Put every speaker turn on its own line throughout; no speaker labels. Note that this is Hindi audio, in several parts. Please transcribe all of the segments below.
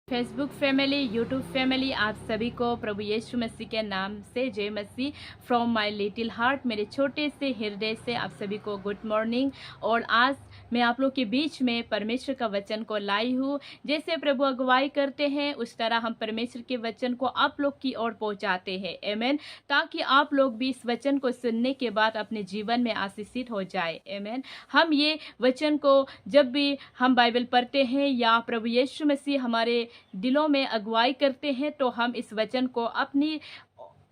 फेसबुक फैमिली, यूट्यूब फैमिली, आप सभी को प्रभु यीशु मसीह के नाम से जय मसीह। फ्रॉम माय लिटिल हार्ट, मेरे छोटे से हृदय से आप सभी को गुड मॉर्निंग। और आज मैं आप लोग के बीच में परमेश्वर का वचन को लाई हूँ। जैसे प्रभु अगुवाई करते हैं उस तरह हम परमेश्वर के वचन को आप लोग की ओर पहुँचाते हैं, आमीन। ताकि आप लोग भी इस वचन को सुनने के बाद अपने जीवन में आशीषित हो जाए, आमीन। हम ये वचन को जब भी हम बाइबल पढ़ते हैं या प्रभु यीशु मसीह हमारे दिलों में अगुवाई करते हैं तो हम इस वचन को अपनी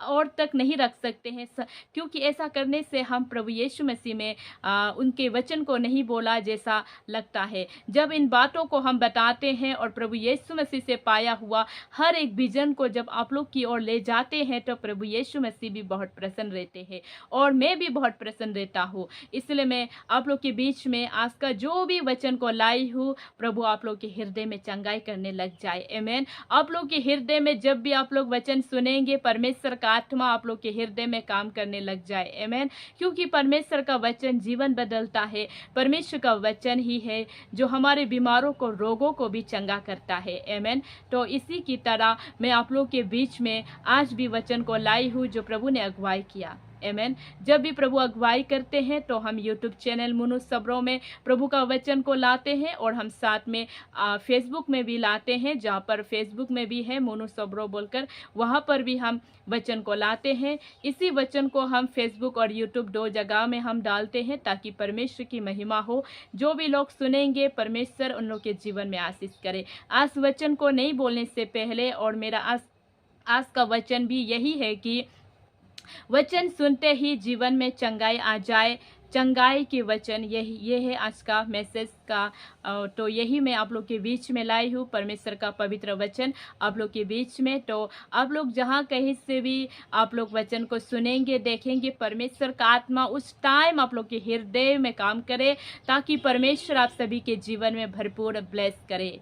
और तक नहीं रख सकते हैं, क्योंकि ऐसा करने से हम प्रभु यीशु मसीह में उनके वचन को नहीं बोला जैसा लगता है। जब इन बातों को हम बताते हैं और प्रभु यीशु मसीह से पाया हुआ हर एक विजन को जब आप लोग की ओर ले जाते हैं तो प्रभु यीशु मसीह भी बहुत प्रसन्न रहते हैं और मैं भी बहुत प्रसन्न रहता हूँ। इसलिए मैं आप लोग के बीच में आज का जो भी वचन को लाई हूँ, प्रभु आप लोग के हृदय में चंगाई करने लग जाए, आमीन। आप लोग के हृदय में जब भी आप लोग वचन सुनेंगे, परमेश्वर का आत्मा आप लोग के हृदय में काम करने लग जाए, आमीन। क्योंकि परमेश्वर का वचन जीवन बदलता है। परमेश्वर का वचन ही है जो हमारे बीमारों को, रोगों को भी चंगा करता है, आमीन। तो इसी की तरह मैं आप लोग के बीच में आज भी वचन को लाई हूँ जो प्रभु ने अगुवाई किया, आमीन। जब भी प्रभु अगुवाई करते हैं तो हम यूट्यूब चैनल मुनु सबरों में प्रभु का वचन को लाते हैं और हम साथ में फेसबुक में भी लाते हैं, जहाँ पर फेसबुक में भी है मुनु सबरों बोलकर, वहाँ पर भी हम वचन को लाते हैं। इसी वचन को हम फेसबुक और यूट्यूब दो जगह में हम डालते हैं ताकि परमेश्वर की महिमा हो। जो भी लोग सुनेंगे परमेश्वर उन लोग के जीवन में आशीष करे। आज वचन को नहीं बोलने से पहले और मेरा आज का वचन भी यही है कि वचन सुनते ही जीवन में चंगाई आ जाए। चंगाई के वचन ये है आज का मैसेज का। तो यही मैं आप लोग के बीच में लाई हूँ, परमेश्वर का पवित्र वचन आप लोग के बीच में। तो आप लोग जहाँ कहीं से भी आप लोग वचन को सुनेंगे, देखेंगे, परमेश्वर का आत्मा उस टाइम आप लोग के हृदय में काम करे ताकि परमेश्वर आप सभी के जीवन में भरपूर ब्लेस करे।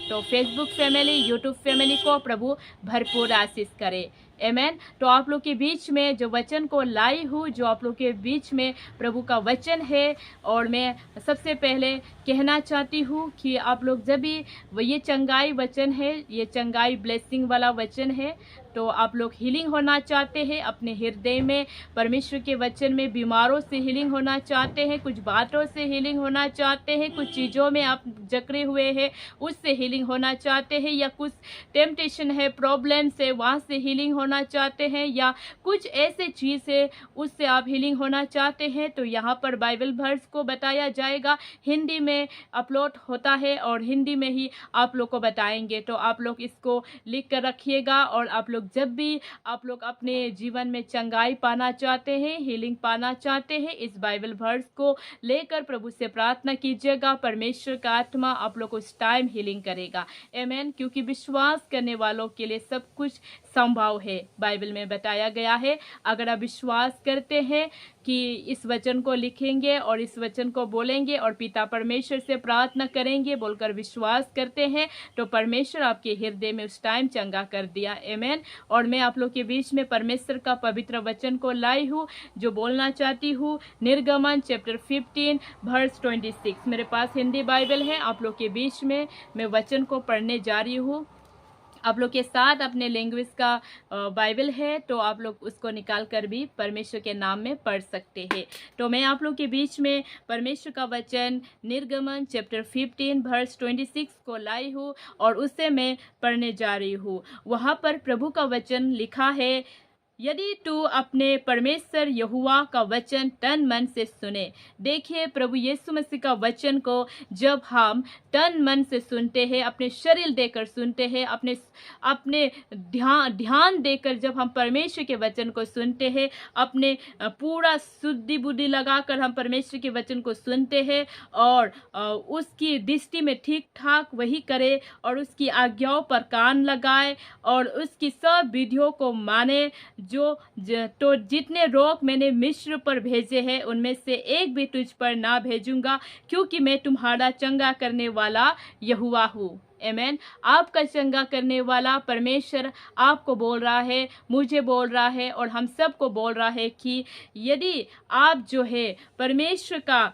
तो फेसबुक फैमिली, यूट्यूब फैमिली को प्रभु भरपूर आशीष करे, आमीन। तो आप लोग के बीच में जो वचन को लाई हूँ, जो आप लोग के बीच में प्रभु का वचन है, और मैं सबसे पहले कहना चाहती हूँ कि आप लोग जब भी ये चंगाई वचन है, ये चंगाई ब्लेसिंग वाला वचन है, तो आप लोग हीलिंग होना चाहते हैं अपने हृदय में, परमेश्वर के वचन में बीमारों से हीलिंग होना चाहते हैं, कुछ बातों से हीलिंग होना चाहते हैं, कुछ चीज़ों में आप जकड़े हुए हैं उससे हीलिंग होना चाहते हैं, या कुछ टेम्पटेशन है, प्रॉब्लम्स है, वहाँ से हीलिंग होना चाहते हैं, या कुछ ऐसे चीज़ है उससे आप हीलिंग होना चाहते हैं, तो यहाँ पर बाइबल वर्स को बताया जाएगा। हिंदी में अपलोड होता है और हिंदी में ही आप लोग को बताएंगे। तो आप लोग इसको लिख कर रखिएगा और आप लोग जब भी आप लोग अपने जीवन में चंगाई पाना चाहते हैं, हीलिंग पाना चाहते हैं, इस बाइबल वर्स को लेकर प्रभु से प्रार्थना कीजिएगा। परमेश्वर का आत्मा आप लोग को उस टाइम हीलिंग करेगा, आमीन। क्योंकि विश्वास करने वालों के लिए सब कुछ संभव है, बाइबल में बताया गया है। अगर आप विश्वास करते हैं कि इस वचन को लिखेंगे और इस वचन को बोलेंगे और पिता परमेश्वर से प्रार्थना करेंगे बोलकर विश्वास करते हैं, तो परमेश्वर आपके हृदय में उस टाइम चंगा कर दिया, आमीन। और मैं आप लोग के बीच में परमेश्वर का पवित्र वचन को लाई हूँ जो बोलना चाहती हूँ। निर्गमन चैप्टर 15 वर्स 26 मेरे पास हिंदी बाइबल है। आप लोग के बीच में मैं वचन को पढ़ने जा रही हूँ। आप लोग के साथ अपने लैंग्वेज का बाइबल है तो आप लोग उसको निकाल कर भी परमेश्वर के नाम में पढ़ सकते हैं। तो मैं आप लोग के बीच में परमेश्वर का वचन निर्गमन चैप्टर 15 वर्स 26 को लाई हूँ और उससे मैं पढ़ने जा रही हूँ। वहाँ पर प्रभु का वचन लिखा है, यदि तू अपने परमेश्वर यहोवा का वचन तन मन से सुने। देखिए, प्रभु यीशु मसीह का वचन को जब हम तन मन से सुनते हैं, अपने शरीर देकर सुनते हैं, अपने ध्यान देकर जब हम परमेश्वर के वचन को सुनते हैं, अपने पूरा शुद्धि बुद्धि लगाकर हम परमेश्वर के वचन को सुनते हैं और उसकी दृष्टि में ठीक ठाक वही करे और उसकी आज्ञाओं पर कान लगाए और उसकी सब विधियों को माने, तो जितने रोग मैंने मिस्र पर भेजे हैं उनमें से एक भी तुझ पर ना भेजूंगा, क्योंकि मैं तुम्हारा चंगा करने वाला यहोवा हूँ, आमीन। आपका चंगा करने वाला परमेश्वर आपको बोल रहा है, मुझे बोल रहा है और हम सबको बोल रहा है कि यदि आप जो है परमेश्वर का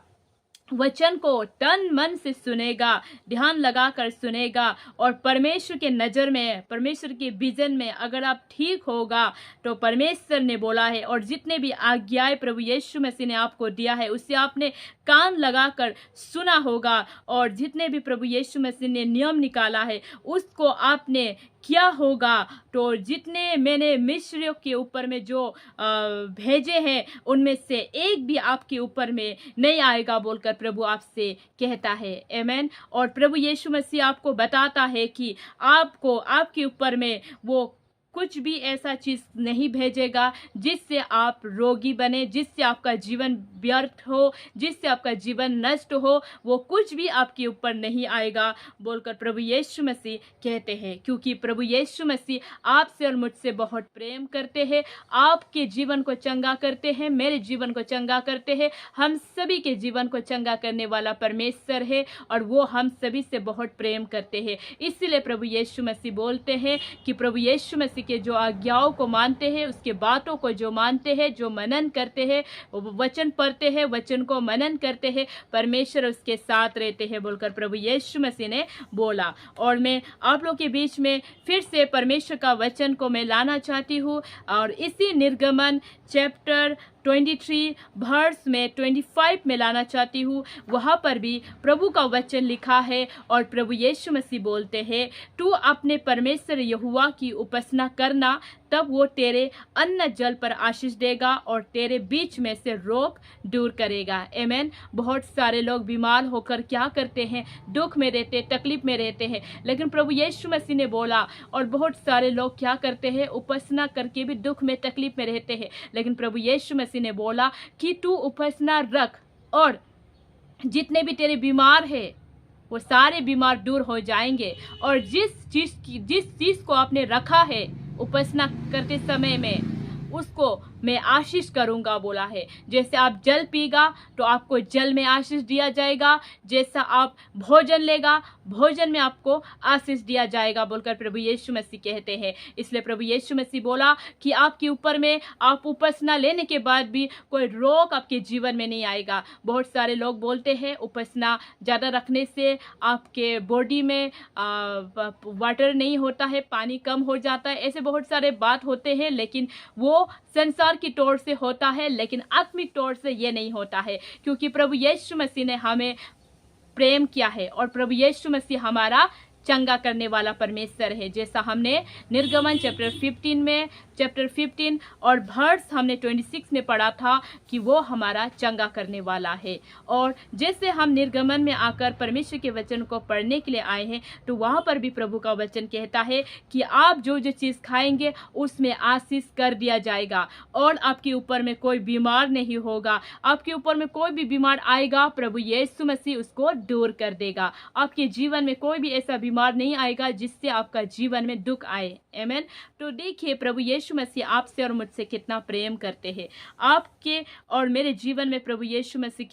वचन को तन मन से सुनेगा, ध्यान लगाकर सुनेगा और परमेश्वर के नज़र में, परमेश्वर के विजन में अगर आप ठीक होगा तो परमेश्वर ने बोला है, और जितने भी आज्ञाएं प्रभु यीशु मसीह ने आपको दिया है उससे आपने कान लगाकर सुना होगा, और जितने भी प्रभु यीशु मसीह ने नियम निकाला है उसको आपने क्या होगा। तो जितने मैंने मिस्रियों के ऊपर में जो भेजे हैं उनमें से एक भी आपके ऊपर में नहीं आएगा बोलकर प्रभु आपसे कहता है। आमेन। और प्रभु यीशु मसीह आपको बताता है कि आपको, आपके ऊपर में वो कुछ भी ऐसा चीज नहीं भेजेगा जिससे आप रोगी बने, जिससे आपका जीवन व्यर्थ हो, जिससे आपका जीवन नष्ट हो। वो कुछ भी आपके ऊपर नहीं आएगा बोलकर प्रभु यीशु मसीह कहते हैं, क्योंकि प्रभु यीशु मसीह आपसे और मुझसे बहुत प्रेम करते हैं, आपके जीवन को चंगा करते हैं, मेरे जीवन को चंगा करते हैं। हम सभी के जीवन को चंगा करने वाला परमेश्वर है और वो हम सभी से बहुत प्रेम करते हैं। इसीलिए प्रभु यीशु मसीह बोलते हैं कि प्रभु यीशु मसीह के जो आज्ञाओं को मानते हैं, उसके बातों को जो मानते हैं, जो मनन करते हैं, वचन पढ़ते हैं, वचन को मनन करते हैं, परमेश्वर उसके साथ रहते हैं बोलकर प्रभु यीशु मसीह ने बोला। और मैं आप लोग के बीच में फिर से परमेश्वर का वचन को मैं लाना चाहती हूँ, और इसी निर्गमन चैप्टर 23 वर्स में 25 में लाना चाहती हूँ। वहाँ पर भी प्रभु का वचन लिखा है और प्रभु यीशु मसीह बोलते हैं, तू अपने परमेश्वर यहोवा की उपासना करना, तब वो तेरे अन्न जल पर आशीष देगा और तेरे बीच में से रोग दूर करेगा। आमेन। बहुत सारे लोग बीमार होकर क्या करते हैं, दुख में रहते, तकलीफ में रहते हैं, लेकिन प्रभु यीशु मसीह ने बोला, और बहुत सारे लोग क्या करते हैं, उपासना करके भी दुख में तकलीफ में रहते हैं, लेकिन प्रभु यीशु मसीह ने बोला कि तू उपासना रख और जितने भी तेरे बीमार है वो सारे बीमार दूर हो जाएंगे। और जिस चीज को आपने रखा है उपासना करते समय में, उसको मैं आशीष करूंगा बोला है। जैसे आप जल पीगा तो आपको जल में आशीष दिया जाएगा, जैसा आप भोजन लेगा भोजन में आपको आशीष दिया जाएगा बोलकर प्रभु यीशु मसीह कहते हैं। इसलिए प्रभु यीशु मसीह बोला कि आपके ऊपर में आप उपासना लेने के बाद भी कोई रोग आपके जीवन में नहीं आएगा। बहुत सारे लोग बोलते हैं उपासना ज़्यादा रखने से आपके बॉडी में वाटर नहीं होता है, पानी कम हो जाता है, ऐसे बहुत सारे बात होते हैं, लेकिन वो संसार की तौर से होता है, लेकिन आत्मिक तौर से ये नहीं होता है, क्योंकि प्रभु यीशु मसीह ने हमें प्रेम किया है और प्रभु यीशु मसीह हमारा चंगा करने वाला परमेश्वर है। जैसा हमने निर्गमन चैप्टर 15 और वर्स हमने 26 में पढ़ा था कि वो हमारा चंगा करने वाला है। और जैसे हम निर्गमन में आकर परमेश्वर के वचन को पढ़ने के लिए आए हैं, तो वहाँ पर भी प्रभु का वचन कहता है कि आप जो जो चीज़ खाएंगे उसमें आशीष कर दिया जाएगा और आपके ऊपर में कोई बीमार नहीं होगा। आपके ऊपर में कोई भी बीमार आएगा, प्रभु यीशु मसीह उसको दूर कर देगा। आपके जीवन में कोई भी ऐसा बीमार नहीं आएगा जिससे आपका जीवन में दुख आए। आमीन। तो देखिए प्रभु यीशु मसीह आपसे और मुझसे कितना प्रेम करते हैं। आपके और मेरे जीवन में प्रभु यीशु मसीह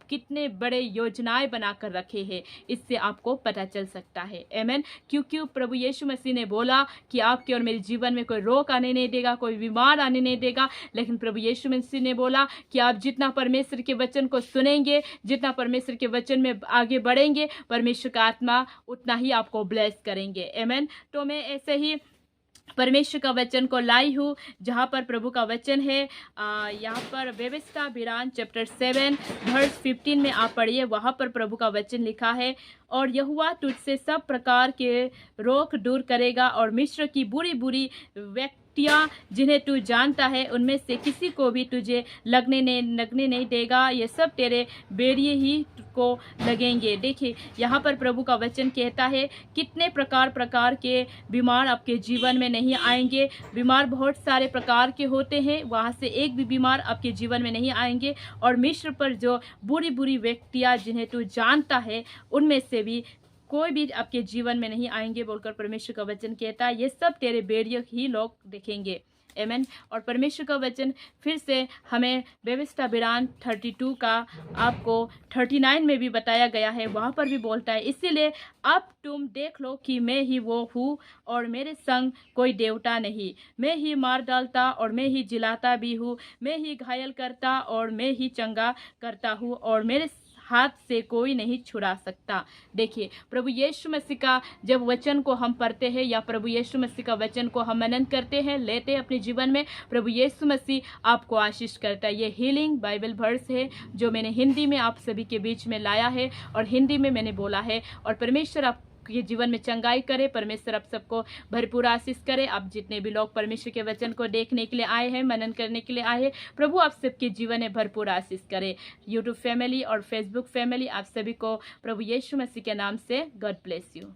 कितने बड़े योजनाएं बनाकर रखे हैं, इससे आपको पता चल सकता है। आमीन। क्योंकि प्रभु यीशु मसीह ने बोला कि आपके और मेरे जीवन में कोई रोग आने नहीं देगा, कोई बीमार आने नहीं देगा, लेकिन प्रभु यीशु मसीह ने बोला कि आप जितना परमेश्वर के वचन को सुनेंगे, जितना परमेश्वर के वचन में आगे बढ़ेंगे, परमेश्वर का आत्मा उतना ही आपको ब्लेस करेंगे। आमीन। तो मैं ऐसे ही परमेश्वर का वचन को लाई हूँ, जहाँ पर प्रभु का वचन है। यहाँ पर व्यवस्था विरान चैप्टर 7 वर्स 15 में आप पढ़िए। वहाँ पर प्रभु का वचन लिखा है, और यहोवा तुझसे सब प्रकार के रोग दूर करेगा और मिस्र की बुरी बुरी व्यक्तियाँ जिन्हें तू जानता है उनमें से किसी को भी तुझे लगने नहीं देगा। ये सब तेरे बेड़िए ही को लगेंगे। देखिए यहाँ पर प्रभु का वचन कहता है कितने प्रकार के बीमार आपके जीवन में नहीं आएंगे। बीमार बहुत सारे प्रकार के होते हैं, वहाँ से एक भी बीमार आपके जीवन में नहीं आएंगे। और मिस्र पर जो बुरी बुरी व्यक्तियाँ जिन्हें तू जानता है उनमें से भी कोई भी आपके जीवन में नहीं आएंगे बोलकर परमेश्वर का वचन कहता है। ये सब तेरे बेड़ियों ही लोग देखेंगे। आमीन। और परमेश्वर का वचन फिर से हमें व्यवस्था विरान 32 का आपको 39 में भी बताया गया है। वहाँ पर भी बोलता है, इसीलिए अब तुम देख लो कि मैं ही वो हूँ और मेरे संग कोई देवता नहीं। मैं ही मार डालता और मैं ही जिलाता भी हूँ, मैं ही घायल करता और मैं ही चंगा करता हूँ, और मेरे हाथ से कोई नहीं छुड़ा सकता। देखिए, प्रभु यीशु मसीह का जब वचन को हम पढ़ते हैं या प्रभु यीशु मसीह का वचन को हम मनन करते हैं, लेते हैं अपने जीवन में, प्रभु यीशु मसीह आपको आशीष करता है। ये हीलिंग बाइबल वर्स है जो मैंने हिंदी में आप सभी के बीच में लाया है और हिंदी में मैंने बोला है। और परमेश्वर आप ये जीवन में चंगाई करे, परमेश्वर आप सबको भरपूर आशीष करे। आप जितने भी लोग परमेश्वर के वचन को देखने के लिए आए हैं, मनन करने के लिए आए हैं, प्रभु आप सबके जीवन में भरपूर आशीष करे। यूट्यूब फैमिली और फेसबुक फैमिली, आप सभी को प्रभु यीशु मसीह के नाम से गॉड ब्लेस यू।